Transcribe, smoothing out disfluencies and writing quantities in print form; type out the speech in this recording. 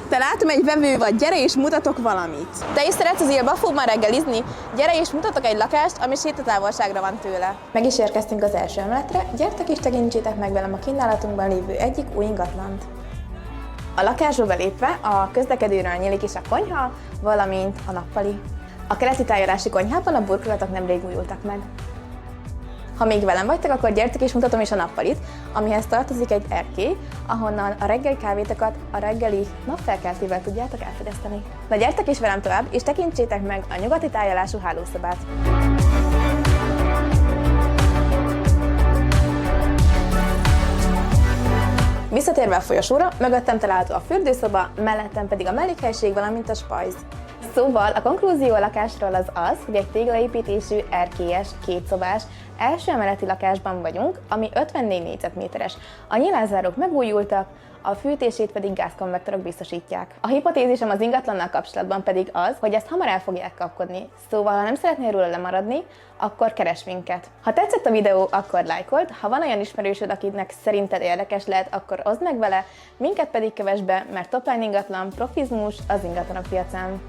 Te látom egy vevő vagy, gyere és mutatok valamit. Te is szeretsz az Ilbafóban reggelizni? Gyere és mutatok egy lakást, ami sétatávolságra van tőle. Meg is érkeztünk az első emeletre, gyertek és tekintsétek meg velem a kínálatunkban lévő egyik új ingatlant. A lakásba belépve a közlekedőről nyílik is a konyha, valamint a nappali. A keleti tájalási konyhában a burkolatok nemrég újultak meg. Ha még velem vagytok, akkor gyertek és mutatom is a nappalit, amihez tartozik egy erkély, ahonnan a reggeli kávétokat a reggeli napfelkeltével tudjátok elfedezteni. Na gyertek is velem tovább, és tekintsétek meg a nyugati tájálású hálószobát. Visszatérve a folyosóra, mögöttem található a fürdőszoba, mellettem pedig a mellékhelyiség, valamint a spajz. Szóval a konklúzió a lakásról az, hogy egy téglaépítésű, erkélyes, kétszobás, első emeleti lakásban vagyunk, ami 54 négyzetméteres. A nyilázárók megújultak, a fűtését pedig gázkonvektorok biztosítják. A hipotézisem az ingatlannal kapcsolatban pedig az, hogy ezt hamar el fogják kapkodni, szóval ha nem szeretnél róla lemaradni, akkor keres minket. Ha tetszett a videó, akkor lájkold, ha van olyan ismerősöd, akinek szerinted érdekes lehet, akkor oszd meg vele, minket pedig kövess be, mert Topline ingatlan, profizmus az ingatlanok piacán.